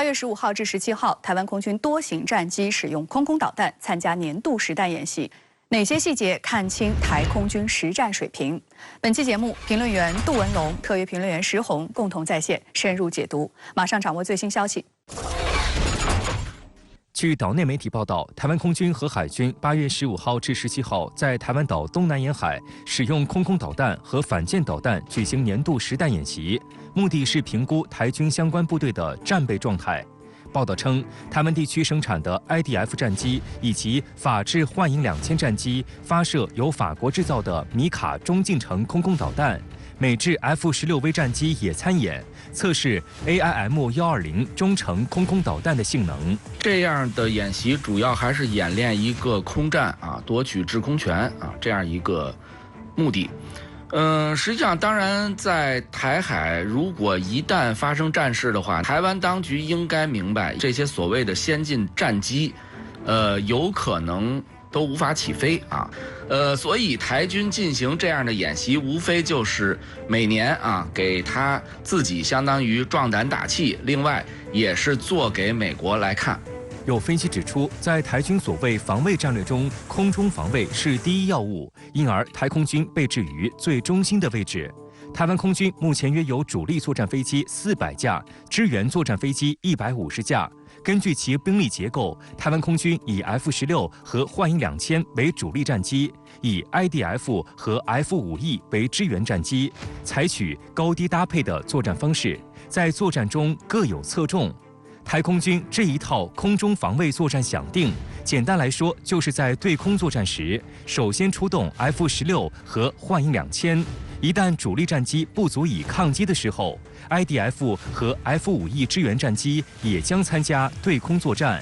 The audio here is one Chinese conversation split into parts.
月15号至17号，台湾空军多型战机使用空空导弹参加年度实弹演习。哪些细节看清台空军实战水平？本期节目，评论员杜文龙、特约评论员石红共同在线深入解读。马上掌握最新消息。 据岛内媒体报道，台湾空军和海军8月15号至17号在台湾岛东南沿海使用空空导弹和反舰导弹举行年度实弹演习，目的是评估台军相关部队的战备状态。报道称，台湾地区生产的 IDF 战机以及法制幻影2000战机发射由法国制造的米卡中近程空空导弹。 美制 F-16V 战机也参演测试 AIM-120中程空空导弹的性能。这样的演习主要还是演练一个空战夺取制空权这样一个目的。实际上，当然在台海，如果一旦发生战事的话，台湾当局应该明白这些所谓的先进战机，有可能 都无法起飞所以台军进行这样的演习，无非就是每年给他自己相当于壮胆打气，另外也是做给美国来看。有分析指出，在台军所谓防卫战略中，空中防卫是第一要务，因而台空军被置于最中心的位置。 台湾空军目前约有主力作战飞机400架，支援作战飞机150架。根据其兵力结构，台湾空军以 F-16和幻影2000为主力战机，以 IDF 和 F-5E 为支援战机，采取高低搭配的作战方式，在作战中各有侧重。 台空军这一套空中防卫作战想定，简单来说，就是在对空作战时，首先出动 F-16和幻影2000。一旦主力战机不足以抗击的时候 ，IDF 和 F-5E 支援战机也将参加对空作战。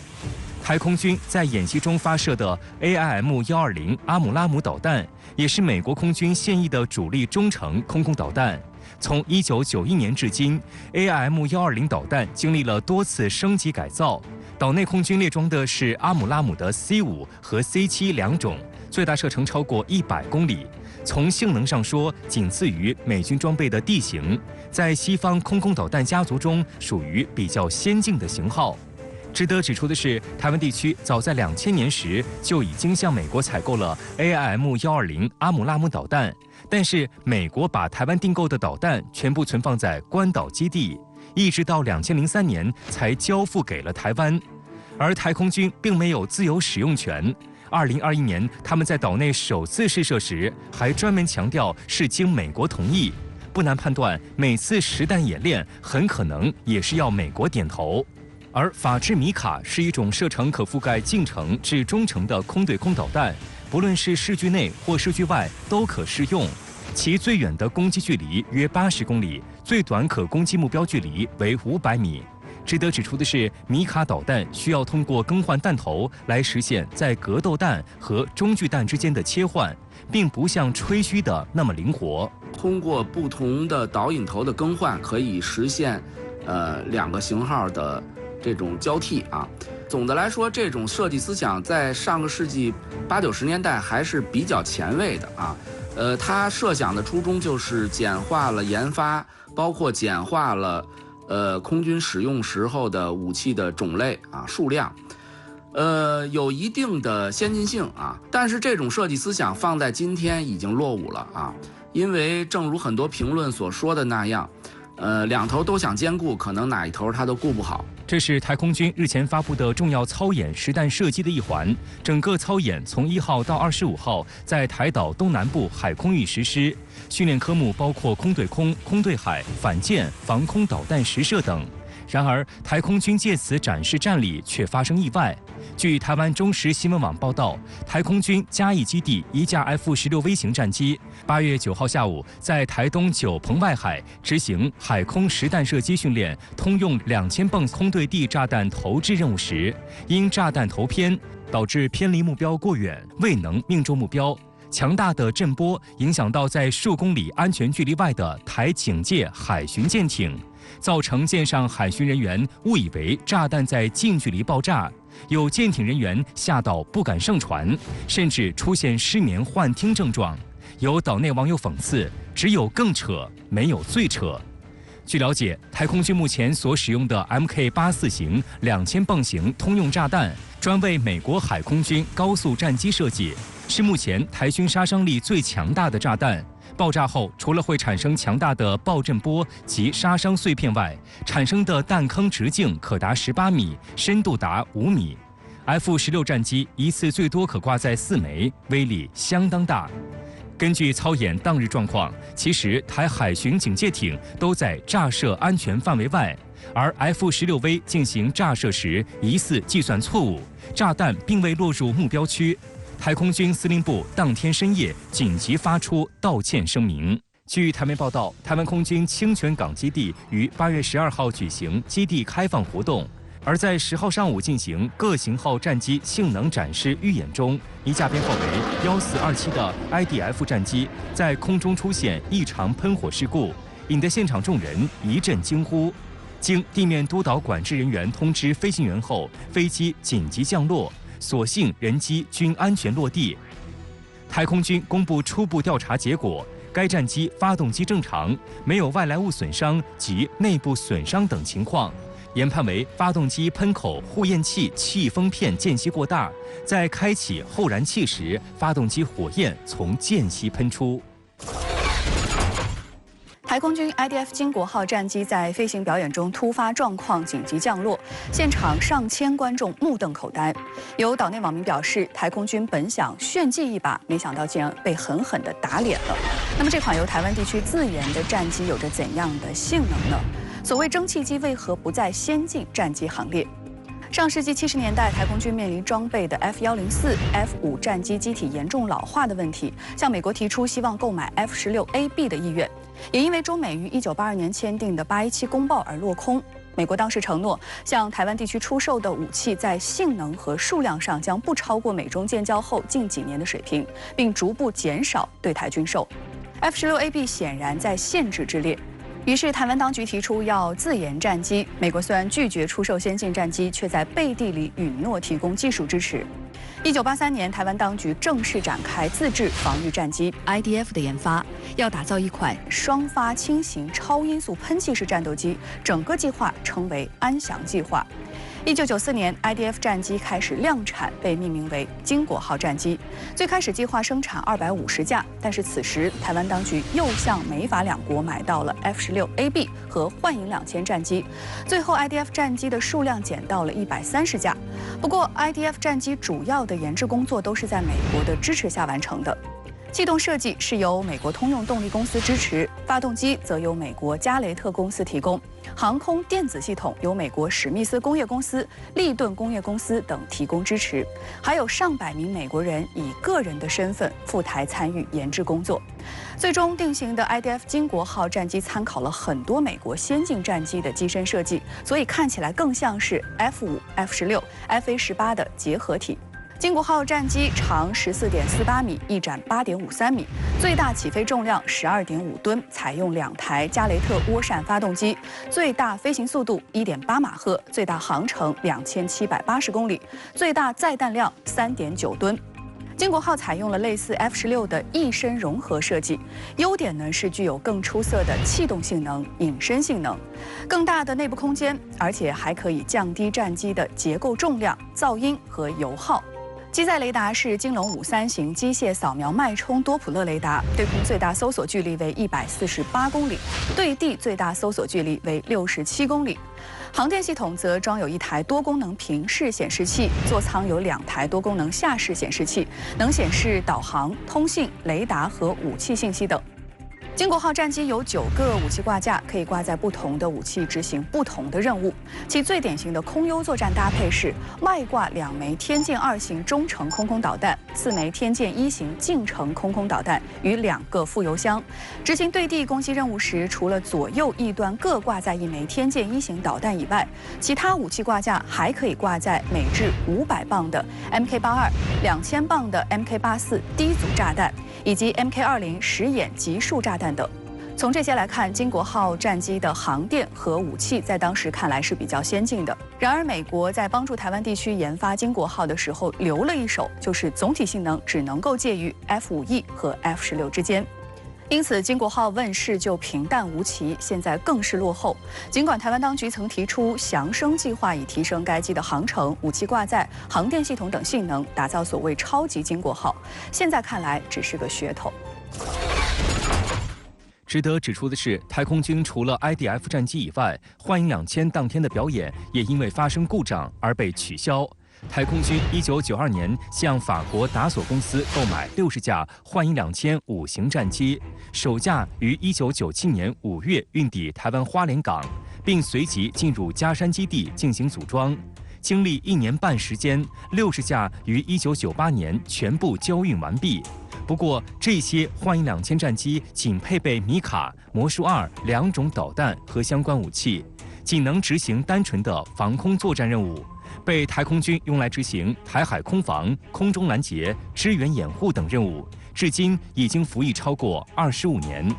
台空军在演习中发射的 AIM-120阿姆拉姆导弹，也是美国空军现役的主力中程空空导弹。 从1991年至今 ，AIM-120导弹经历了多次升级改造。岛内空军列装的是阿姆拉姆的 C5和 C7两种，最大射程超过100公里。从性能上说，仅次于美军装备的地形，在西方空空导弹家族中属于比较先进的型号。 值得指出的是，台湾地区早在2000年时就已经向美国采购了 AIM-120阿姆拉姆导弹，但是美国把台湾订购的导弹全部存放在关岛基地，一直到2003年才交付给了台湾，而台空军并没有自由使用权。2021年，他们在岛内首次试射时，还专门强调是经美国同意，不难判断，每次实弹演练很可能也是要美国点头。 而法制米卡是一种射程可覆盖近程至中程的空对空导弹，不论是视距内或视距外都可适用。其最远的攻击距离约80公里，最短可攻击目标距离为500米。值得指出的是，米卡导弹需要通过更换弹头来实现在格斗弹和中距弹之间的切换，并不像吹嘘的那么灵活。通过不同的导引头的更换，可以实现2个型号的 这种交替总的来说，这种设计思想在上个世纪80、90年代还是比较前卫的它设想的初衷就是简化了研发，包括简化了空军使用时候的武器的种类数量，有一定的先进性但是这种设计思想放在今天已经落伍了因为正如很多评论所说的那样，两头都想兼顾，可能哪一头他都顾不好。 这是台空军日前发布的重要操演实弹射击的一环。整个操演从1号到25号在台岛东南部海空域实施，训练科目包括空对空、空对海、反舰、防空导弹实射等。然而，台空军借此展示战力，却发生意外。据台湾中时新闻网报道，台空军嘉义基地一架 F-16V 型战机8月9号下午在台东九鹏外海执行海空实弹射击训练，通用2000磅空对地炸弹投掷任务时，因炸弹投偏，导致偏离目标过远，未能命中目标。 强大的震波影响到在数公里安全距离外的台警戒海巡舰艇，造成舰上海巡人员误以为炸弹在近距离爆炸，有舰艇人员吓到不敢上船，甚至出现失眠幻听症状。有岛内网友讽刺：“只有更扯，没有最扯。”据了解，台空军目前所使用的 Mk84型2000磅型通用炸弹，专为美国海空军高速战机设计，是目前台军杀伤力最强大的炸弹。爆炸后，除了会产生强大的爆震波及杀伤碎片外，产生的弹坑直径可达18米，深度达5米。F-16战机一次最多可挂载4枚，威力相当大。根据操演当日状况，其实台海巡警戒艇都在炸射安全范围外，而 F-16V 进行炸射时疑似计算错误，炸弹并未落入目标区。台空军司令部当天深夜紧急发出道歉声明。据台媒报道，台湾空军清泉港基地于8月12号举行基地开放活动。而在10号上午进行各型号战机性能展示预演中，一架编号为1427的 IDF 战机在空中出现异常喷火事故，引得现场众人一阵惊呼。经地面督导管制人员通知飞行员后，飞机紧急降落，所幸人机均安全落地。台空军公布初步调查结果，该战机发动机正常，没有外来物损伤及内部损伤等情况。研判为发动机喷口护焰器气封片间隙过大，在开启后燃器时，发动机火焰从间隙喷出。台空军 IDF 经国号战机在飞行表演中突发状况，紧急降落，现场上千观众目瞪口呆。有岛内网民表示，台空军本想炫技一把，没想到竟然被狠狠地打脸了。那么，这款由台湾地区自研的战机有着怎样的性能呢？所谓蒸汽机为何不在先进战机行列？上世纪70年代，台空军面临装备的 F-104、F-5战机机体严重老化的问题，向美国提出希望购买 F-16AB 的意愿，也因为中美于1982年签订的817公报而落空。美国当时承诺，向台湾地区出售的武器在性能和数量上将不超过美中建交后近几年的水平，并逐步减少对台军售。F-16AB 显然在限制之列。于是，台湾当局提出要自研战机。美国虽然拒绝出售先进战机，却在背地里允诺提供技术支持。1983年，台湾当局正式展开自制防御战机 IDF 的研发，要打造一款双发轻型超音速喷气式战斗机，整个计划称为安祥计划。1994年 ，IDF 战机开始量产，被命名为经国号战机。最开始计划生产250架，但是此时台湾当局又向美法两国买到了 F-16AB 和幻影2000战机，最后 IDF 战机的数量减到了130架。不过 ，IDF 战机主要的研制工作都是在美国的支持下完成的。气动设计是由美国通用动力公司支持，发动机则由美国加雷特公司提供，航空电子系统由美国史密斯工业公司、利顿工业公司等提供支持，还有上百名美国人以个人的身份赴台参与研制工作。最终定型的 IDF 经国号战机参考了很多美国先进战机的机身设计，所以看起来更像是 F-5、F-16、FA-18的结合体。经国号战机长14.48米，翼展8.53米，最大起飞重量12.5吨，采用2台加雷特涡扇发动机，最大飞行速度1.8马赫，最大航程2780公里，最大载弹量3.9吨。经国号采用了类似 F-16的翼身融合设计，优点呢是具有更出色的气动性能、隐身性能，更大的内部空间，而且还可以降低战机的结构重量、噪音和油耗。机载雷达是金龙53型机械扫描脉冲多普勒雷达，对空最大搜索距离为148公里，对地最大搜索距离为67公里。航电系统则装有一台多功能平视显示器，座舱有2台多功能下视显示器，能显示导航、通信、雷达和武器信息等。经国号战机有9个武器挂架，可以挂载不同的武器执行不同的任务。其最典型的空优作战搭配是外挂2枚天剑2型中程空空导弹、4枚天剑1型近程空空导弹与2个副油箱。执行对地攻击任务时，除了左右翼端各挂载1枚天剑1型导弹以外，其他武器挂架还可以挂载美制500磅的 Mk82、2000磅的 Mk84低阻炸弹，以及 Mk20实眼集束炸弹等。从这些来看，经国号战机的航电和武器在当时看来是比较先进的。然而，美国在帮助台湾地区研发经国号的时候留了一手，就是总体性能只能够介于 F-5E 和 F-16之间。因此，经国号问世就平淡无奇，现在更是落后。尽管台湾当局曾提出翔升计划，以提升该机的航程、武器挂载、航电系统等性能，打造所谓超级经国号，现在看来只是个噱头。值得指出的是，太空军除了 IDF 战机以外，幻影2000当天的表演也因为发生故障而被取消。太空军1992年向法国达索公司购买60架幻影2000 5型战机，首架于1997年5月运抵台湾花莲港，并随即进入嘉山基地进行组装。经历1年半时间，60架于1998年全部交运完毕。不过，这些幻影2000战机仅配备米卡、魔术22种导弹和相关武器，仅能执行单纯的防空作战任务。被太空军用来执行台海空防、空中拦截、支援掩护等任务，至今已经服役超过25年。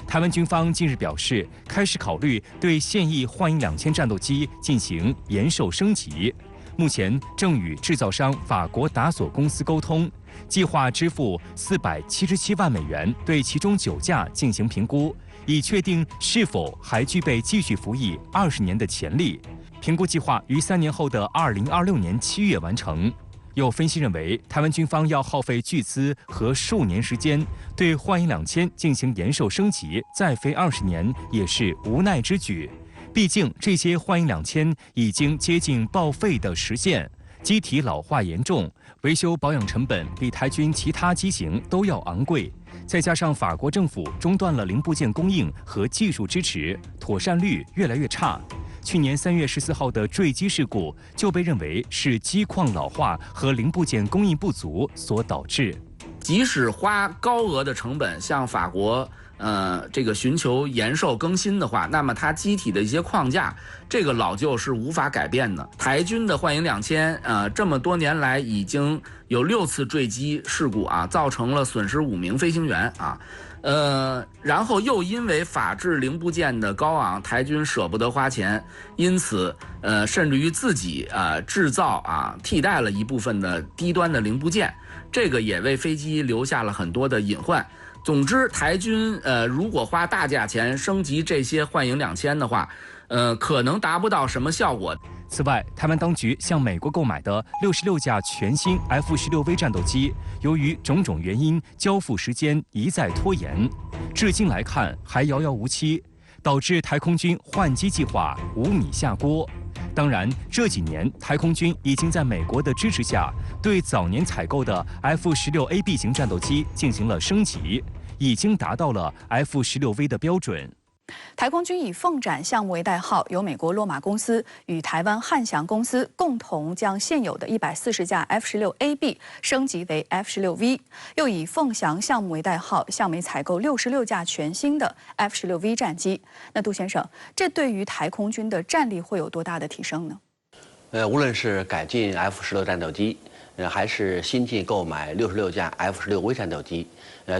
台湾军方近日表示，开始考虑对现役幻影2000战斗机进行延寿升级，目前正与制造商法国达索公司沟通，计划支付477万美元对其中9架进行评估，以确定是否还具备继续服役20年的潜力。评估计划于3年后的2026年7月完成。有分析认为，台湾军方要耗费巨资和数年时间对幻影2000进行延寿升级，再飞20年也是无奈之举。毕竟这些幻影2000已经接近报废的时限，机体老化严重，维修保养成本比台军其他机型都要昂贵。再加上法国政府中断了零部件供应和技术支持，妥善率越来越差。去年3月14号的坠机事故就被认为是机况老化和零部件供应不足所导致。即使花高额的成本向法国这个寻求延寿更新的话，那么它机体的一些框架，这个老旧是无法改变的。台军的幻影2000，这么多年来已经有6次坠机事故啊，造成了损失5名飞行员啊。然后又因为法制零部件的高昂，台军舍不得花钱，因此甚至于自己制造替代了一部分的低端的零部件，这个也为飞机留下了很多的隐患。总之，台军如果花大价钱升级这些幻影2000的话，可能达不到什么效果。此外，台湾当局向美国购买的66架全新 F-16V 战斗机，由于种种原因，交付时间一再拖延，至今来看还遥遥无期，导致太空军换机计划无米下锅。当然，这几年太空军已经在美国的支持下，对早年采购的 F-16AB 型战斗机进行了升级，已经达到了 F-16V 的标准。台空军以凤展项目为代号，由美国洛马公司与台湾汉翔公司共同将现有的140架 F-16AB 升级为 F-16V， 又以凤翔项目为代号，向美采购66架全新的 F-16V 战机。那杜先生，这对于台空军的战力会有多大的提升呢？无论是改进 F-16战斗机，还是新进购买66架 F-16V 战斗机，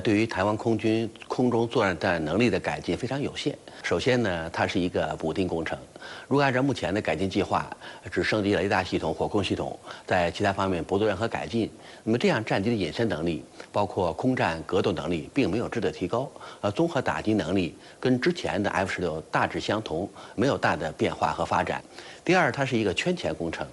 对于台湾空军空中作战能力的改进非常有限。首先呢，它是一个补丁工程。如果按照目前的改进计划，只升级雷达系统、火控系统，在其他方面不做任何改进，那么这样战机的隐身能力，包括空战格斗能力，并没有质的提高。综合打击能力跟之前的 F-16大致相同，没有大的变化和发展。第二，它是一个圈钱工程。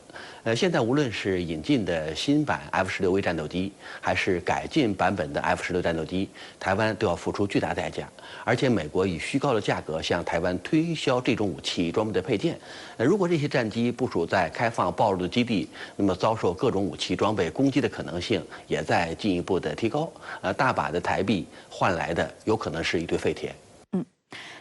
现在无论是引进的新版 F-16V 战斗机，还是改进版本的 F-16战斗机，台湾都要付出巨大代价。而且美国以虚高的价格向台湾推销这种武器装备的配件。如果这些战机部署在开放暴露的基地，那么遭受各种武器装备攻击的可能性也在进一步的提高。大把的台币换来的有可能是一堆废铁。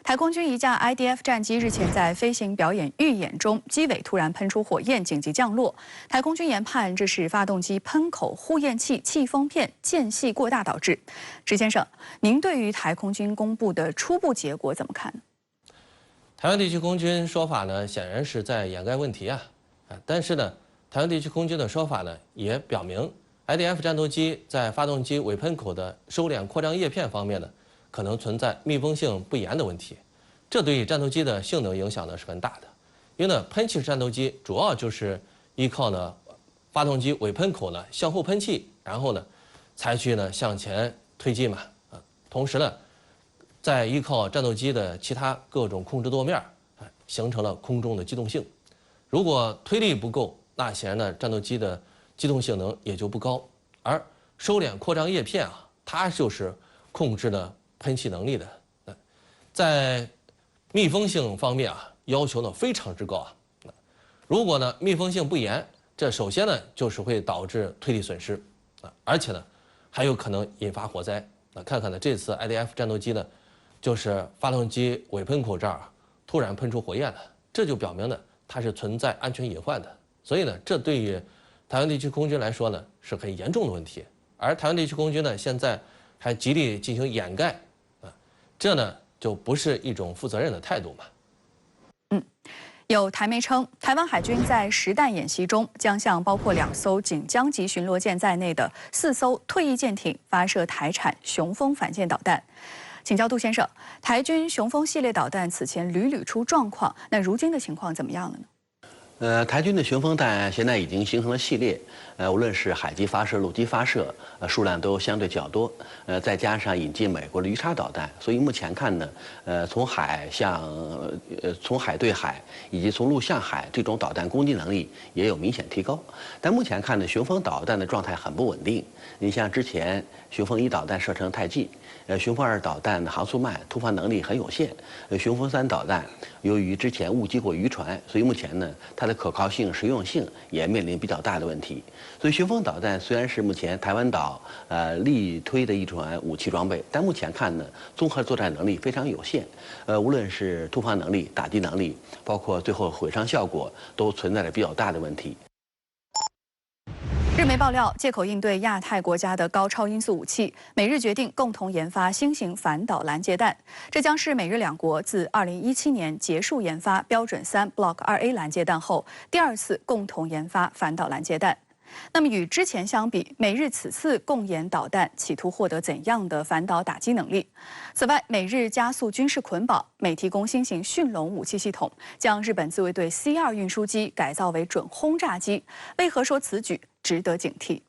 台空军一架 IDF 战机日前在飞行表演预演中，机尾突然喷出火焰，紧急降落。台空军研判这是发动机喷口护焰器气封片间隙过大导致。石先生，您对于台空军公布的初步结果怎么看呢？台湾地区空军说法呢，显然是在掩盖问题啊。但是呢，台湾地区空军的说法呢，也表明 IDF 战斗机在发动机尾喷口的收敛扩张叶片方面呢，可能存在密封性不严的问题，这对于战斗机的性能影响呢是很大的。因为呢，喷气式战斗机主要就是依靠呢发动机尾喷口呢向后喷气，然后呢采取呢向前推进嘛，同时呢再依靠战斗机的其他各种控制舵面，形成了空中的机动性。如果推力不够，那显然呢，战斗机的机动性能也就不高。而收敛扩张叶片啊，它就是控制的喷气能力的。在密封性方面啊，要求呢非常之高啊。如果呢密封性不严，这首先呢就是会导致推力损失啊，而且呢还有可能引发火灾。看看呢这次 IDF 战斗机呢，就是发动机尾喷口这儿突然喷出火焰了，这就表明呢它是存在安全隐患的。所以呢，这对于台湾地区空军来说呢是很严重的问题。而台湾地区空军呢现在还极力进行掩盖啊，这呢就不是一种负责任的态度嘛。有台媒称，台湾海军在实弹演习中将向包括2艘锦江级巡逻舰在内的4艘退役舰艇发射台产雄风反舰导弹。请教杜先生，台军雄风系列导弹此前屡屡出状况，那如今的情况怎么样了呢？台军的雄风弹现在已经形成了系列，无论是海基发射、陆基发射，数量都相对较多，再加上引进美国的鱼叉导弹，所以目前看呢，从海对海以及从陆向海这种导弹攻击能力也有明显提高。但目前看呢，雄风导弹的状态很不稳定。你像之前雄风1导弹射程太近，雄风2导弹的航速慢，突发能力很有限。雄风3导弹由于之前误击过渔船，所以目前呢，它的可靠性、实用性也面临比较大的问题。所以雄风导弹虽然是目前台湾岛力推的一款武器装备，但目前看呢，综合作战能力非常有限。无论是突发能力、打击能力，包括最后毁伤效果，都存在着比较大的问题。日媒爆料，借口应对亚太国家的高超音速武器，美日决定共同研发新型反导拦截弹。这将是美日两国自2017年结束研发标准3 Block 2A 拦截弹后第2次共同研发反导拦截弹。那么与之前相比，美日此次共研导弹企图获得怎样的反导打击能力？此外，美日加速军事捆绑，美提供新型驯龙武器系统，将日本自卫队 C2 运输机改造为准轰炸机。为何说此举值得警惕？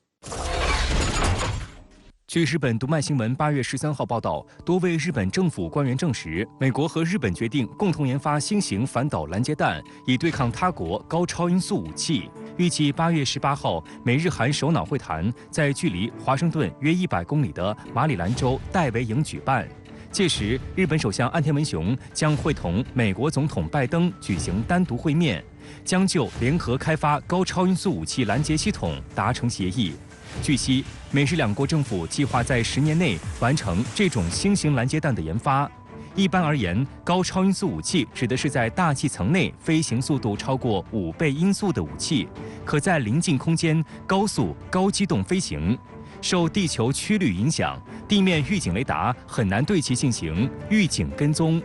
据日本读卖新闻8月13号报道，多位日本政府官员证实，美国和日本决定共同研发新型反导拦截弹，以对抗他国高超音速武器。预计8月18号，美日韩首脑会谈在距离华盛顿约100公里的马里兰州戴维营举办。届时，日本首相岸田文雄将会同美国总统拜登举行单独会面，将就联合开发高超音速武器拦截系统达成协议。据悉，美日两国政府计划在10年内完成这种新型拦截弹的研发。一般而言，高超音速武器指的是在大气层内飞行速度超过5倍音速的武器，可在临近空间高速、高机动飞行。受地球曲率影响，地面预警雷达很难对其进行预警跟踪。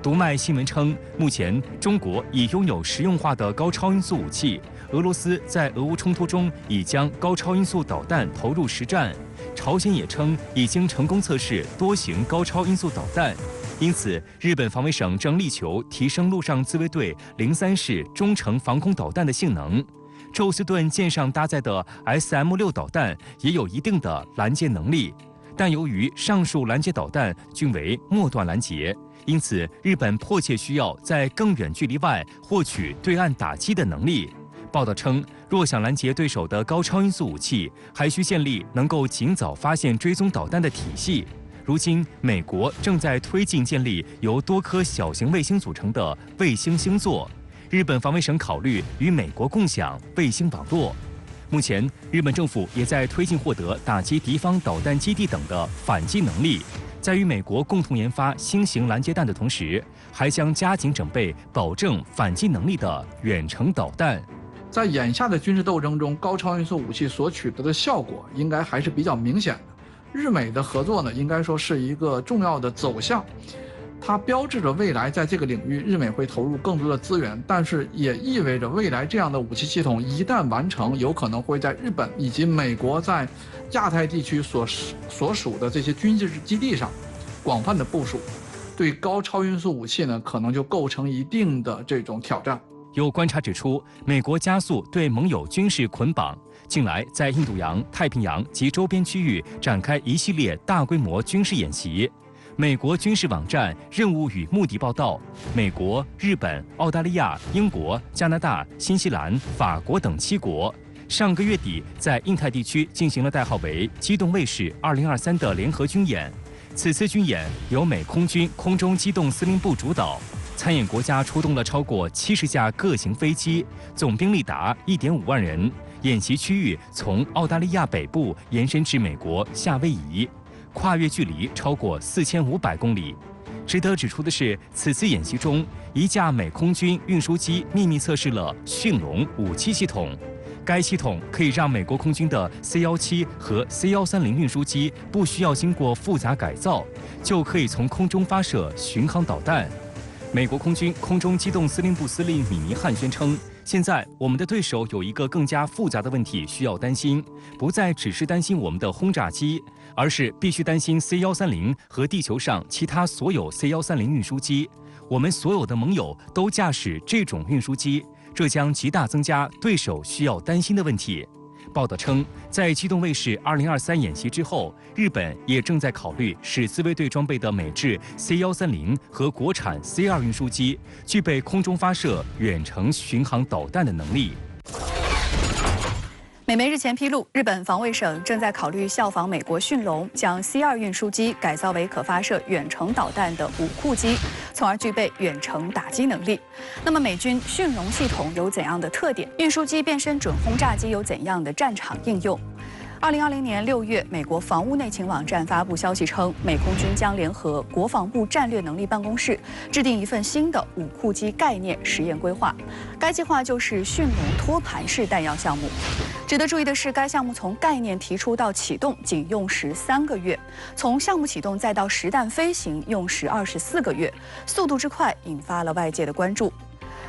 读卖新闻称，目前中国已拥有实用化的高超音速武器。俄罗斯在俄乌冲突中已将高超音速导弹投入实战，朝鲜也称已经成功测试多型高超音速导弹。因此，日本防卫省正力求提升陆上自卫队03式中程防空导弹的性能。宙斯盾舰上搭载的 SM-6导弹也有一定的拦截能力，但由于上述拦截导弹均为末段拦截，因此日本迫切需要在更远距离外获取对岸打击的能力。报道称，若想拦截对手的高超音速武器，还需建立能够尽早发现追踪导弹的体系。如今，美国正在推进建立由多颗小型卫星组成的卫星星座，日本防卫省考虑与美国共享卫星网络。目前，日本政府也在推进获得打击敌方导弹基地等的反击能力。在与美国共同研发新型拦截弹的同时，还将加紧准备保证反击能力的远程导弹。在眼下的军事斗争中，高超音速武器所取得的效果应该还是比较明显的。日美的合作呢，应该说是一个重要的走向，它标志着未来在这个领域日美会投入更多的资源，但是也意味着未来这样的武器系统一旦完成，有可能会在日本以及美国在亚太地区所属的这些军事基地上广泛的部署，对高超音速武器呢，可能就构成一定的这种挑战。有观察指出，美国加速对盟友军事捆绑，近来在印度洋、太平洋及周边区域展开一系列大规模军事演习。美国军事网站任务与目的报道，美国、日本、澳大利亚、英国、加拿大、新西兰、法国等7国上个月底在印太地区进行了代号为“机动卫士2023”的联合军演。此次军演由美空军空中机动司令部主导，参演国家出动了超过70架各型飞机，总兵力达1.5万人。演习区域从澳大利亚北部延伸至美国夏威夷，跨越距离超过4500公里。值得指出的是，此次演习中，一架美空军运输机秘密测试了驯龙武器系统。该系统可以让美国空军的 C-17和 C-130运输机不需要经过复杂改造，就可以从空中发射巡航导弹。美国空军空中机动司令部司令米尼汉宣称，现在我们的对手有一个更加复杂的问题需要担心，不再只是担心我们的轰炸机，而是必须担心 C-130和地球上其他所有 C-130运输机。我们所有的盟友都驾驶这种运输机，这将极大增加对手需要担心的问题。报道称，在机动卫士2023演习之后，日本也正在考虑使自卫队装备的美制 C-130和国产 C-2运输机具备空中发射远程巡航导弹的能力。美媒日前披露，日本防卫省正在考虑效仿美国驯龙，将 C-2运输机改造为可发射远程导弹的武库机，从而具备远程打击能力。那么，美军驯龙系统有怎样的特点？运输机变身准轰炸机有怎样的战场应用？2020年6月，美国防务内情网站发布消息称，美空军将联合国防部战略能力办公室制定一份新的武库机概念实验规划。该计划就是驯龙托盘式弹药项目。值得注意的是，该项目从概念提出到启动仅用时3个月，从项目启动再到实弹飞行用时24个月，速度之快引发了外界的关注。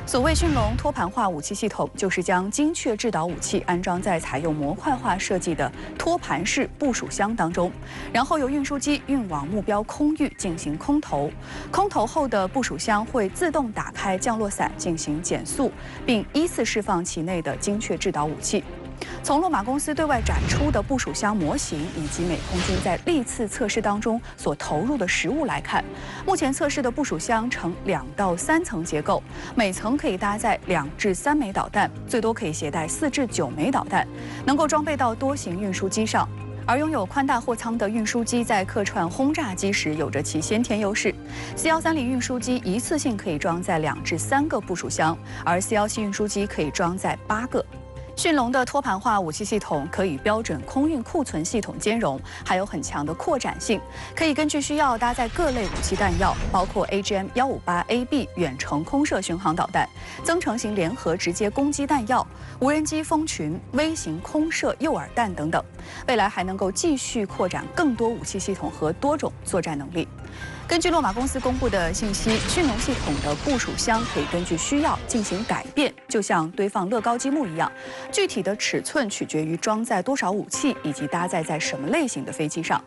所谓驯龙托盘化武器系统，就是将精确制导武器安装在采用模块化设计的托盘式部署箱当中，然后由运输机运往目标空域进行空投。空投后的部署箱会自动打开降落伞进行减速，并依次释放其内的精确制导武器。从洛马公司对外展出的部署箱模型以及美空军在历次测试当中所投入的实物来看，目前测试的部署箱呈2到3层结构，每层可以搭载2至3枚导弹，最多可以携带4至9枚导弹，能够装备到多型运输机上。而拥有宽大货舱的运输机在客串轰炸机时有着其先天优势。C-130运输机一次性可以装载2至3个部署箱，而 C-17运输机可以装载8个。驯龙的托盘化武器系统可与标准空运库存系统兼容，还有很强的扩展性，可以根据需要搭载各类武器弹药，包括 AGM-158AB 远程空射巡航导弹、增程型联合直接攻击弹药、无人机蜂群、微型空射诱饵弹等等。未来还能够继续扩展更多武器系统和多种作战能力。根据洛马公司公布的信息，驯龙系统的部署箱可以根据需要进行改变，就像堆放乐高积木一样。具体的尺寸取决于装载多少武器以及搭载在什么类型的飞机上。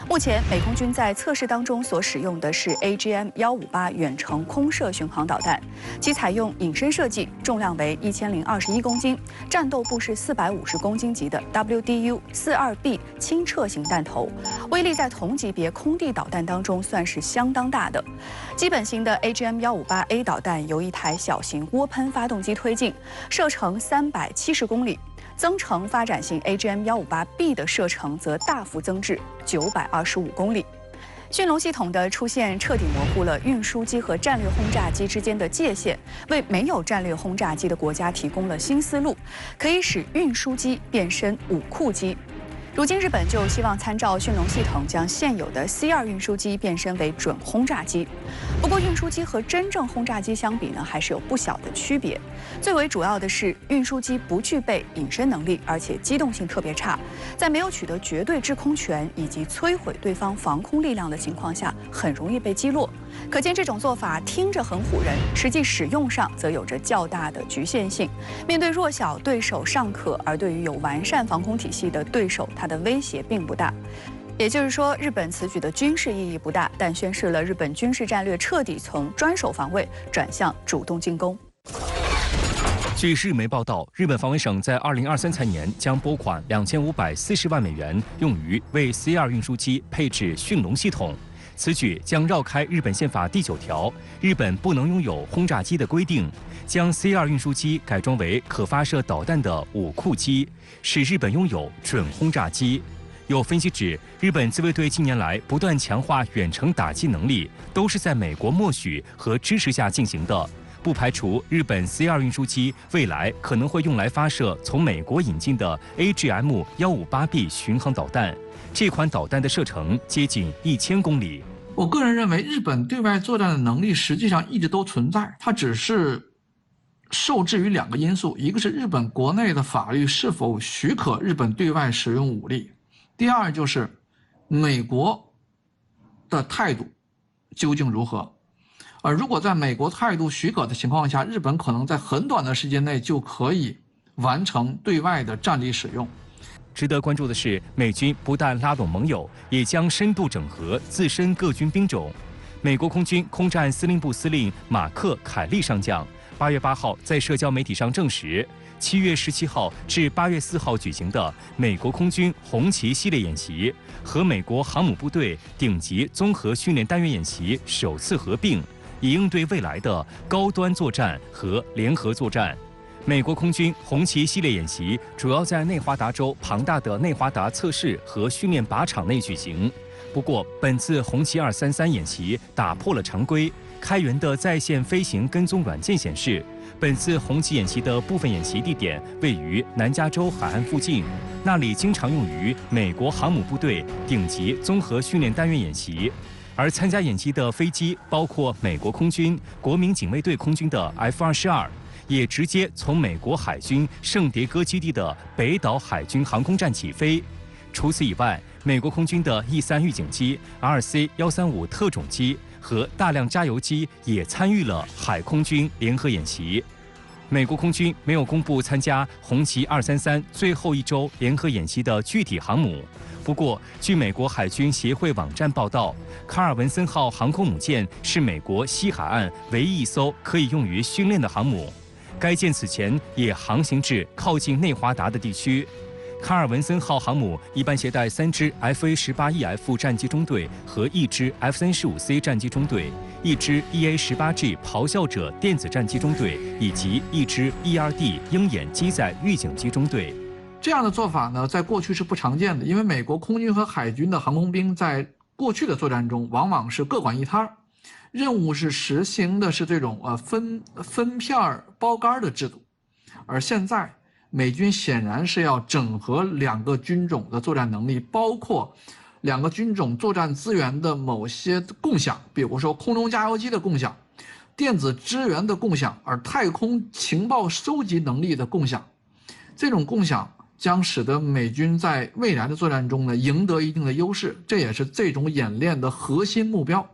目前，美空军在测试当中所使用的是 AGM-158远程空射巡航导弹，其采用隐身设计，重量为1021公斤，战斗部是450公斤级的 WDU-42B 轻撤型弹头，威力在同级别空地导弹当中算是相当大的。基本型的 AGM-158A 导弹由一台小型涡喷发动机推进，射程370公里。增程发展型 AGM-158B 的射程则大幅增至925公里。驯龙系统的出现彻底模糊了运输机和战略轰炸机之间的界限，为没有战略轰炸机的国家提供了新思路，可以使运输机变身武库机。如今，日本就希望参照驯龙系统，将现有的 C-2运输机变身为准轰炸机。不过，运输机和真正轰炸机相比呢，还是有不小的区别。最为主要的是，运输机不具备隐身能力，而且机动性特别差，在没有取得绝对制空权以及摧毁对方防空力量的情况下，很容易被击落。可见这种做法听着很唬人，实际使用上则有着较大的局限性。面对弱小对手尚可，而对于有完善防空体系的对手，它的威胁并不大。也就是说，日本此举的军事意义不大，但宣示了日本军事战略彻底从专守防卫转向主动进攻。据日媒报道，日本防卫省在2023财年将拨款2540万美元用于为 C-2运输机配置驯龙系统，此举将绕开日本宪法第9条日本不能拥有轰炸机的规定，将 C-2运输机改装为可发射导弹的武库机，使日本拥有准轰炸机。有分析指，日本自卫队近年来不断强化远程打击能力，都是在美国默许和支持下进行的。不排除日本 C-2运输机未来可能会用来发射从美国引进的 AGM-158B 巡航导弹。这款导弹的射程接近1000公里。我个人认为，日本对外作战的能力实际上一直都存在，它只是受制于2个因素，一个是日本国内的法律是否许可日本对外使用武力，第二就是美国的态度究竟如何。如果在美国态度许可的情况下，日本可能在很短的时间内就可以完成对外的战力使用。值得关注的是，美军不但拉拢盟友，也将深度整合自身各军兵种。美国空军空战司令部司令马克·凯利上将8月8号在社交媒体上证实，7月17号至8月4号举行的美国空军红旗系列演习和美国航母部队顶级综合训练单元演习首次合并，以应对未来的高端作战和联合作战。美国空军红旗系列演习主要在内华达州庞大的内华达测试和训练靶场内举行。不过，本次红旗233演习打破了常规。开源的在线飞行跟踪软件显示，本次红旗演习的部分演习地点位于南加州海岸附近，那里经常用于美国航母部队顶级综合训练单元演习。而参加演习的飞机包括美国空军、国民警卫队空军的 F-22，也直接从美国海军圣迭戈基地的北岛海军航空站起飞。除此以外，美国空军的 E-3预警机、RC-135特种机和大量加油机也参与了海空军联合演习。美国空军没有公布参加红旗233最后一周联合演习的具体航母。不过，据美国海军协会网站报道，卡尔文森号航空母舰是美国西海岸唯一一艘可以用于训练的航母。该舰此前也航行至靠近内华达的地区。卡尔文森号航母一般携带3支 FA-18EF 战机中队和1支 F-35C 战机中队、1支 EA-18G 咆哮者电子战机中队以及1支 ERD 鹰眼机载预警机中队。这样的做法呢，在过去是不常见的，因为美国空军和海军的航空兵在过去的作战中往往是各管一摊，任务是实行的是这种分片包干的制度，而现在美军显然是要整合2个军种的作战能力，包括2个军种作战资源的某些共享，比如说空中加油机的共享、电子支援的共享，而太空情报收集能力的共享。这种共享将使得美军在未来的作战中呢赢得一定的优势，这也是这种演练的核心目标。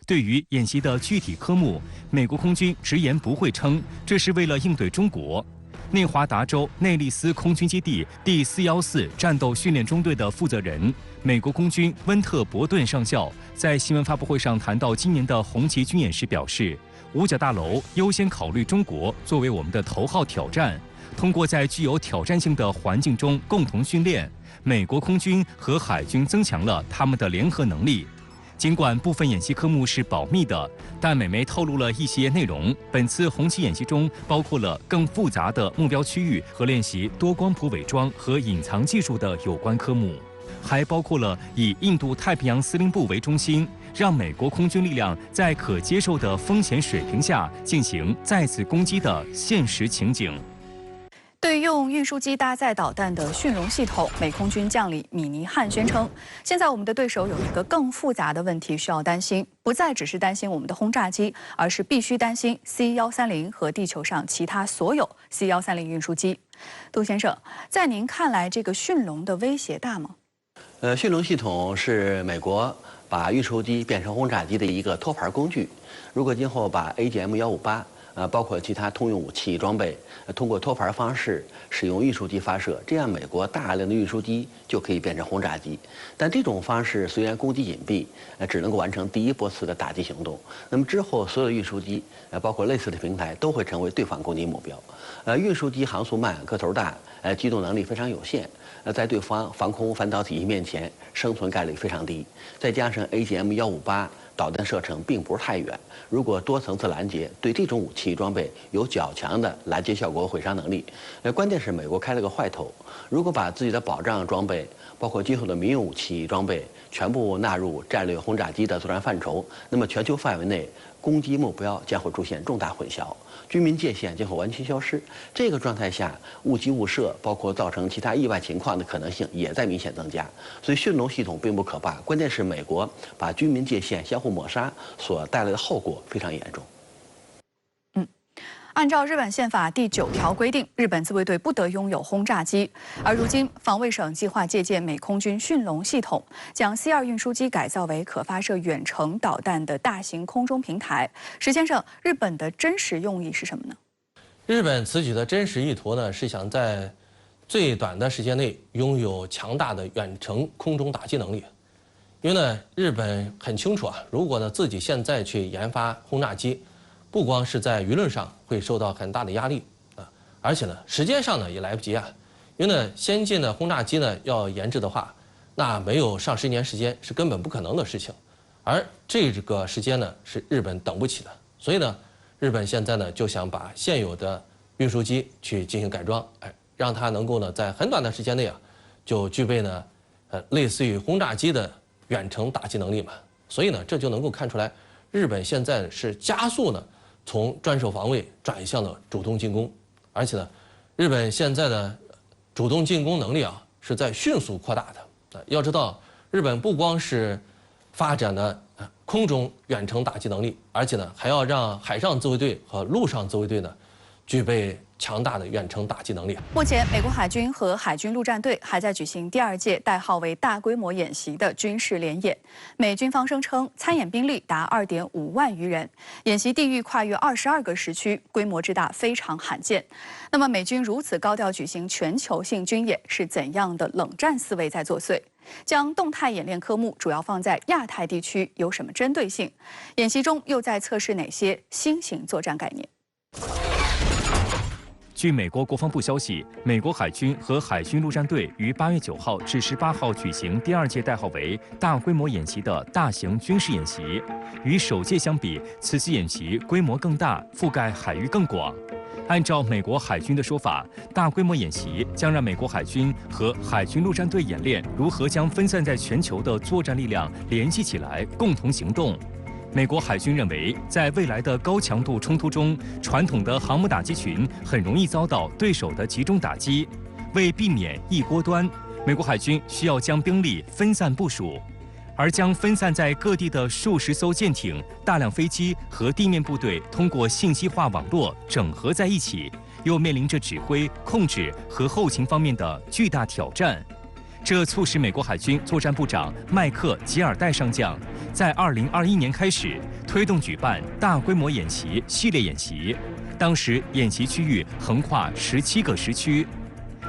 对于演习的具体科目，美国空军直言不讳称，这是为了应对中国。内华达州内利斯空军基地第414战斗训练中队的负责人、美国空军温特伯顿上校在新闻发布会上谈到今年的红旗军演时表示，五角大楼优先考虑中国作为我们的头号挑战，通过在具有挑战性的环境中共同训练，美国空军和海军增强了他们的联合能力。尽管部分演习科目是保密的，但美媒透露了一些内容。本次红旗演习中包括了更复杂的目标区域和练习多光谱伪装和隐藏技术的有关科目，还包括了以印度太平洋司令部为中心，让美国空军力量在可接受的风险水平下进行再次攻击的现实情景。对用运输机搭载导弹的驯龙系统，美空军将领米尼汉宣称，现在我们的对手有一个更复杂的问题需要担心，不再只是担心我们的轰炸机，而是必须担心 C-130和地球上其他所有 C-130运输机。杜先生，在您看来，这个驯龙的威胁大吗？驯龙系统是美国把运输机变成轰炸机的一个托盘工具。如果今后把 AGM-158 包括其他通用武器装备，通过托盘方式使用运输机发射，这样美国大量的运输机就可以变成轰炸机。但这种方式虽然攻击隐蔽，只能够完成第一波次的打击行动。那么之后所有的运输机，包括类似的平台，都会成为对方攻击目标。运输机航速慢、个头大，机动能力非常有限，在对方防空反导体系面前，生存概率非常低。再加上 AGM-158。导弹射程并不是太远，如果多层次拦截，对这种武器装备有较强的拦截效果和毁伤能力。关键是美国开了个坏头，如果把自己的保障装备，包括今后的民用武器装备，全部纳入战略轰炸机的作战范畴，那么全球范围内攻击目标将会出现重大混淆，军民界限将会完全消失。这个状态下，误击误射，包括造成其他意外情况的可能性也在明显增加。所以驯龙系统并不可怕，关键是美国把军民界限相互抹杀所带来的后果非常严重。按照日本宪法第9条规定，日本自卫队不得拥有轰炸机。而如今，防卫省计划借鉴美空军驯龙系统，将 C2运输机改造为可发射远程导弹的大型空中平台。石先生，日本的真实用意是什么呢？日本此举的真实意图呢，是想在最短的时间内拥有强大的远程空中打击能力。因为呢，日本很清楚啊，如果呢自己现在去研发轰炸机，不光是在舆论上会受到很大的压力啊，而且呢，时间上呢也来不及啊。因为呢，先进的轰炸机呢要研制的话，那没有上10年时间是根本不可能的事情，而这个时间呢是日本等不起的。所以呢，日本现在呢就想把现有的运输机去进行改装，让它能够呢在很短的时间内啊，就具备呢类似于轰炸机的远程打击能力嘛。所以呢，这就能够看出来，日本现在是加速呢。从专守防卫转向了主动进攻，而且呢，日本现在的主动进攻能力啊是在迅速扩大的。要知道，日本不光是发展的空中远程打击能力，而且呢还要让海上自卫队和陆上自卫队呢具备强大的远程打击能力。目前，美国海军和海军陆战队还在举行第2届代号为大规模演习的军事联演。美军方声称，参演兵力达2.5万余人，演习地域跨越22个时区，规模之大非常罕见。那么，美军如此高调举行全球性军演，是怎样的冷战思维在作祟？将动态演练科目主要放在亚太地区，有什么针对性？演习中又在测试哪些新型作战概念？据美国国防部消息，美国海军和海军陆战队于8月9号至18号举行第2届代号为大规模演习的大型军事演习。与首届相比，此次演习规模更大，覆盖海域更广。按照美国海军的说法，大规模演习将让美国海军和海军陆战队演练如何将分散在全球的作战力量联系起来，共同行动。美国海军认为，在未来的高强度冲突中，传统的航母打击群很容易遭到对手的集中打击。为避免一锅端，美国海军需要将兵力分散部署，而将分散在各地的数十艘舰艇、大量飞机和地面部队通过信息化网络整合在一起，又面临着指挥、控制和后勤方面的巨大挑战。这促使美国海军作战部长麦克吉尔代上将在2021年开始推动举办大规模演习系列演习，当时演习区域横跨17个时区。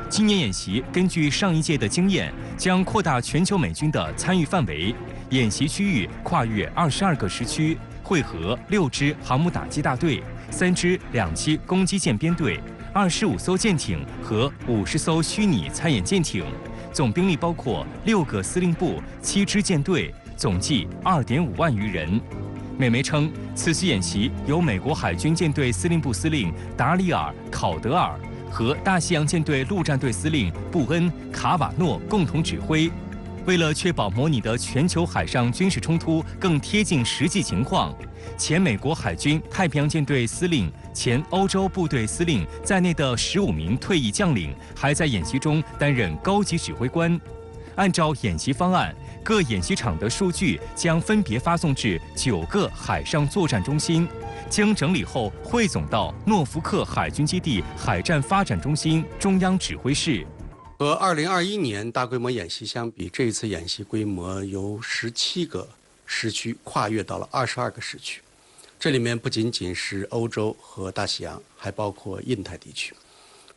今年演习根据上一届的经验，将扩大全球美军的参与范围，演习区域跨越22个时区，汇合6支航母打击大队、3支2栖攻击舰编队、25艘舰艇和50艘虚拟参演舰艇。总兵力包括6个司令部、7支舰队，总计2.5万余人。美媒称，此次演习由美国海军舰队司令部司令达里尔·考德尔和大西洋舰队陆战队司令布恩·卡瓦诺共同指挥。为了确保模拟的全球海上军事冲突更贴近实际情况，前美国海军太平洋舰队司令、前欧洲部队司令在内的15名退役将领还在演习中担任高级指挥官。按照演习方案，各演习场的数据将分别发送至9个海上作战中心，经整理后汇总到诺福克海军基地海战发展中心中央指挥室。和2021年大规模演习相比，这一次演习规模由17个时区跨越到了22个时区。这里面不仅仅是欧洲和大西洋，还包括印太地区。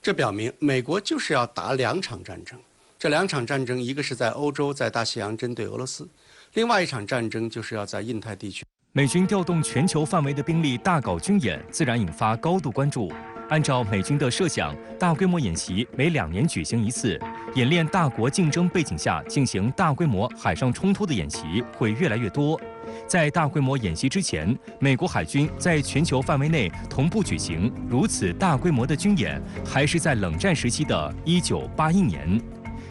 这表明美国就是要打2场战争。这2场战争，一个是在欧洲，在大西洋针对俄罗斯；另外一场战争就是要在印太地区。美军调动全球范围的兵力大搞军演，自然引发高度关注。按照美军的设想，大规模演习每2年举行一次，演练大国竞争背景下进行大规模海上冲突的演习会越来越多。在大规模演习之前，美国海军在全球范围内同步举行如此大规模的军演，还是在冷战时期的1981年。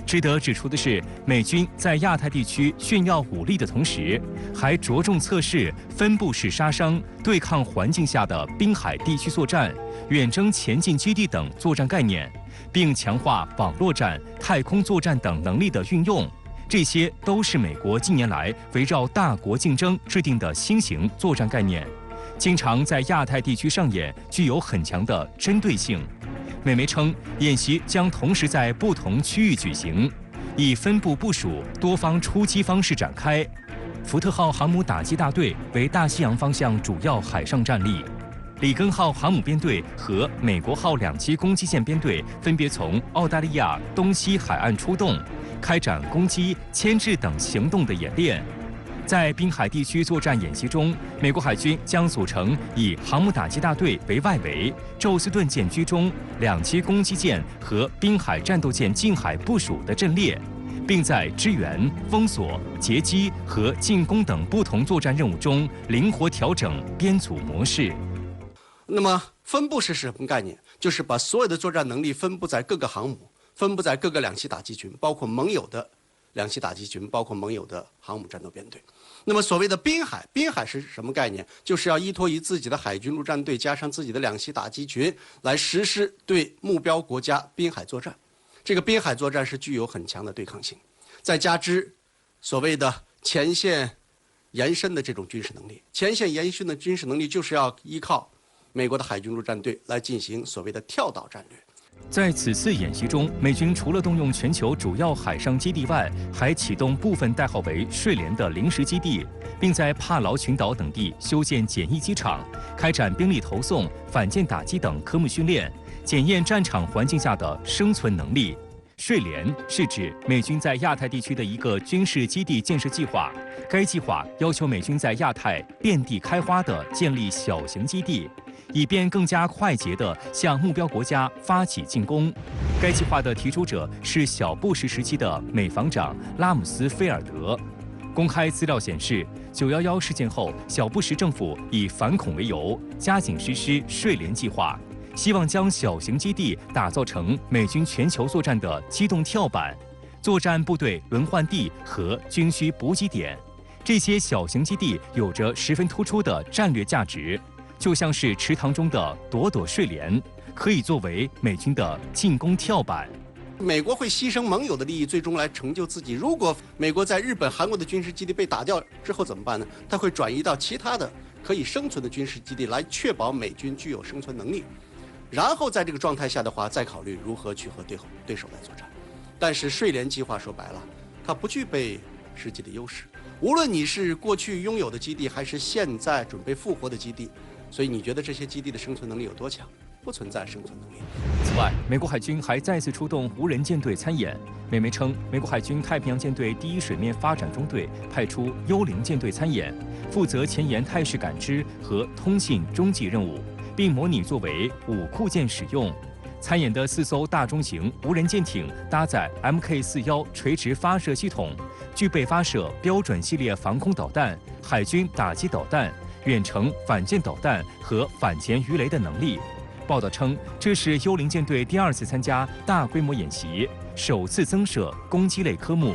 值得指出的是，美军在亚太地区炫耀武力的同时，还着重测试分布式杀伤、对抗环境下的滨海地区作战、远征前进基地等作战概念，并强化网络战、太空作战等能力的运用。这些都是美国近年来围绕大国竞争制定的新型作战概念，经常在亚太地区上演，具有很强的针对性。美媒称，演习将同时在不同区域举行，以分布部署、多方出击方式展开。福特号航母打击大队为大西洋方向主要海上战力，里根号航母编队和美国号2栖攻击舰编队分别从澳大利亚东西海岸出动，开展攻击、牵制等行动的演练。在滨海地区作战演习中，美国海军将组成以航母打击大队为外围，宙斯盾舰居中、2栖攻击舰和滨海战斗舰近海部署的阵列，并在支援、封锁、截击和进攻等不同作战任务中灵活调整编组模式。那么分布式是什么概念？就是把所有的作战能力分布在各个航母，分布在各个2栖打击群，包括盟友的2栖打击群，包括盟友的航母战斗编队。那么所谓的滨海，滨海是什么概念？就是要依托于自己的海军陆战队加上自己的2栖打击群来实施对目标国家滨海作战。这个滨海作战是具有很强的对抗性，再加之所谓的前线延伸的这种军事能力。前线延伸的军事能力就是要依靠美国的海军陆战队来进行所谓的跳岛战略。在此次演习中，美军除了动用全球主要海上基地外，还启动部分代号为睡莲的临时基地，并在帕劳群岛等地修建简易机场，开展兵力投送、反舰打击等科目训练，检验战场环境下的生存能力。睡莲是指美军在亚太地区的一个军事基地建设计划，该计划要求美军在亚太遍地开花地建立小型基地，以便更加快捷地向目标国家发起进攻。该计划的提出者是小布什时期的美防长拉姆斯菲尔德。公开资料显示，911事件后，小布什政府以反恐为由，加紧实施睡莲计划，希望将小型基地打造成美军全球作战的机动跳板、作战部队轮换地和军需补给点。这些小型基地有着十分突出的战略价值，就像是池塘中的朵朵睡莲，可以作为美军的进攻跳板。美国会牺牲盟友的利益，最终来成就自己。如果美国在日本、韩国的军事基地被打掉之后怎么办呢？它会转移到其他的可以生存的军事基地，来确保美军具有生存能力。然后在这个状态下的话，再考虑如何去和对手来作战。但是睡莲计划说白了，它不具备实际的优势。无论你是过去拥有的基地，还是现在准备复活的基地，所以你觉得这些基地的生存能力有多强？不存在生存能力。此外，美国海军还再次出动无人舰队参演。美媒称，美国海军太平洋舰队第1水面发展中队派出幽灵舰队参演，负责前沿态势感知和通信中继任务，并模拟作为武库舰使用。参演的4艘大中型无人舰艇搭载 Mk41垂直发射系统，具备发射标准系列防空导弹、海军打击导弹、远程反舰导弹和反潜鱼雷的能力。报道称，这是幽灵舰队第2次参加大规模演习，首次增设攻击类科目。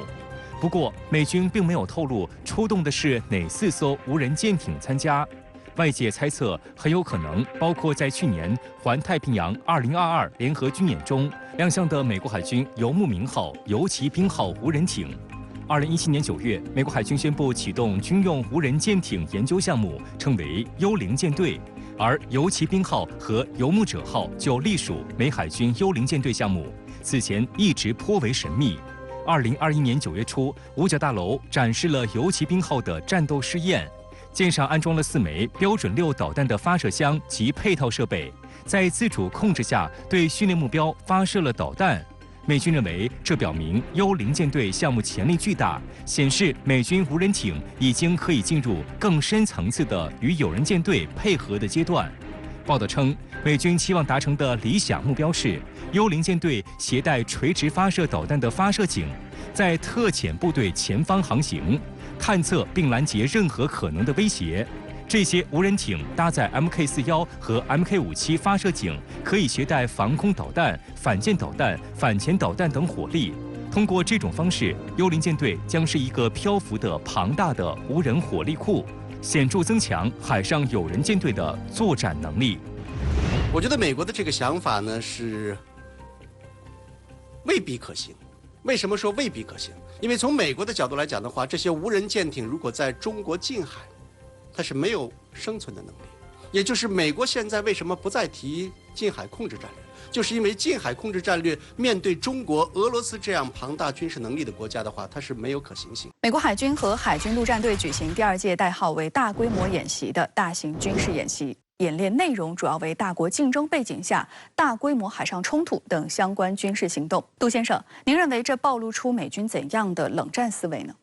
不过，美军并没有透露出动的是哪4艘无人舰艇参加。外界猜测，很有可能包括在去年环太平洋2022联合军演中亮相的美国海军游牧民号、游骑兵号无人艇。2017年9月，美国海军宣布启动军用无人舰艇研究项目，称为“幽灵舰队”。而游骑兵号和游牧者号就隶属美海军幽灵舰队项目，此前一直颇为神秘。2021年9月初，五角大楼展示了游骑兵号的战斗试验，舰上安装了4枚标准6导弹的发射箱及配套设备，在自主控制下对训练目标发射了导弹。美军认为，这表明幽灵舰队项目潜力巨大，显示美军无人艇已经可以进入更深层次的与有人舰队配合的阶段。报道称，美军期望达成的理想目标是，幽灵舰队携带垂直发射导弹的发射井，在特遣部队前方航行，探测并拦截任何可能的威胁。这些无人艇搭载 Mk41和 Mk57发射井，可以携带防空导弹、反舰导弹、反潜导弹等火力。通过这种方式，幽灵舰队将是一个漂浮的庞大的无人火力库，显著增强海上有人舰队的作战能力。我觉得美国的这个想法呢是未必可行。为什么说未必可行？因为从美国的角度来讲的话，这些无人舰艇如果在中国近海，它是没有生存的能力。也就是美国现在为什么不再提近海控制战略，就是因为近海控制战略面对中国、俄罗斯这样庞大军事能力的国家的话，它是没有可行性。美国海军和海军陆战队举行第2届代号为大规模演习的大型军事演习。演练内容主要为大国竞争背景下大规模海上冲突等相关军事行动。杜先生，您认为这暴露出美军怎样的冷战思维呢？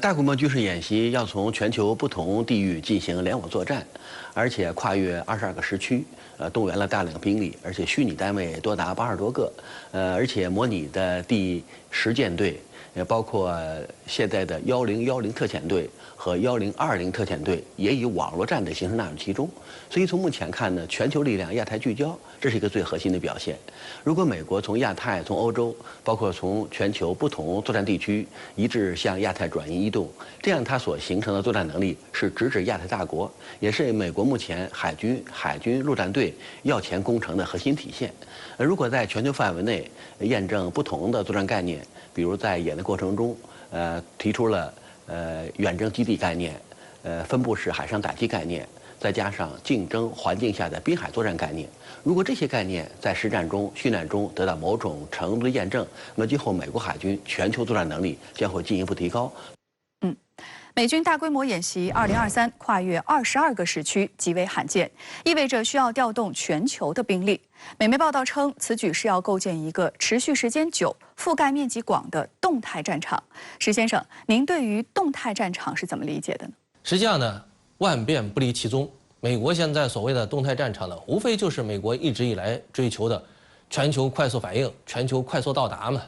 大规模军事演习要从全球不同地域进行联网作战，而且跨越22个时区，动员了大量兵力，而且虚拟单位多达80多个，而且模拟的第10舰队，包括现在的1010特遣队和1020特遣队，也以网络战的形式纳入其中。所以从目前看呢，全球力量亚太聚焦，这是一个最核心的表现。如果美国从亚太、从欧洲，包括从全球不同作战地区一致向亚太转移移动，这样它所形成的作战能力是直指亚太大国，也是美国目前海军陆战队要前攻城的核心体现。如果在全球范围内验证不同的作战概念，比如在演的过程中，提出了远征基地概念，分布式海上打击概念，再加上竞争环境下的滨海作战概念，如果这些概念在实战中、训练中得到某种程度的验证，那么今后美国海军全球作战能力将会进一步提高。美军大规模演习2023跨越22个时区，极为罕见，意味着需要调动全球的兵力。美媒报道称，此举是要构建一个持续时间久、覆盖面积广的动态战场。石先生，您对于动态战场是怎么理解的呢？实际上呢，万变不离其宗。美国现在所谓的动态战场呢，无非就是美国一直以来追求的全球快速反应、全球快速到达嘛。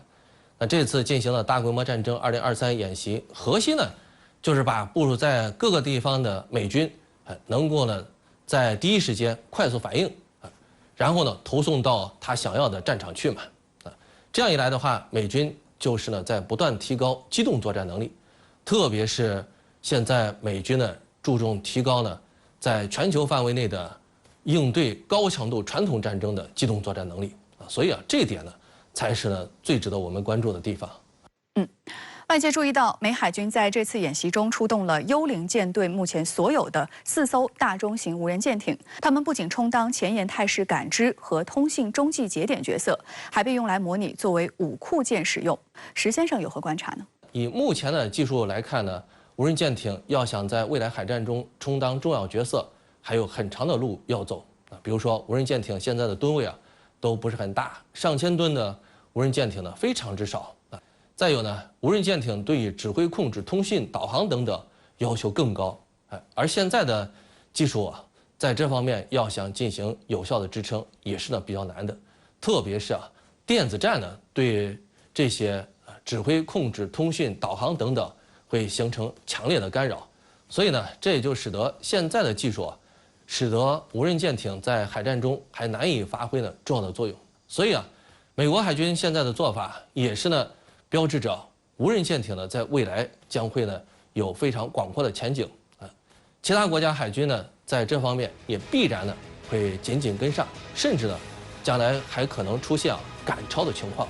那这次进行了大规模战争2023演习，核心呢，就是把部署在各个地方的美军，能够呢在第一时间快速反应，然后呢投送到他想要的战场去嘛，这样一来的话，美军就是呢在不断提高机动作战能力，特别是现在美军呢注重提高呢在全球范围内的应对高强度传统战争的机动作战能力所以这一点呢才是呢最值得我们关注的地方。外界注意到，美海军在这次演习中出动了幽灵舰队目前所有的4艘大中型无人舰艇，它们不仅充当前沿态势感知和通信中继节点角色，还被用来模拟作为武库舰使用。石先生有何观察呢？以目前的技术来看呢，无人舰艇要想在未来海战中充当重要角色，还有很长的路要走比如说，无人舰艇现在的吨位都不是很大，上千吨的无人舰艇呢非常之少再有呢，无人舰艇对于指挥控制、通信、导航等等要求更高而现在的技术在这方面要想进行有效的支撑，也是呢比较难的。特别是电子战呢，对这些指挥控制、通讯、导航等等会形成强烈的干扰。所以呢，这也就使得现在的技术使得无人舰艇在海战中还难以发挥呢重要的作用。所以美国海军现在的做法也是呢，标志着无人舰艇呢在未来将会呢有非常广阔的前景其他国家海军呢在这方面也必然呢会紧紧跟上，甚至呢将来还可能出现赶超的情况。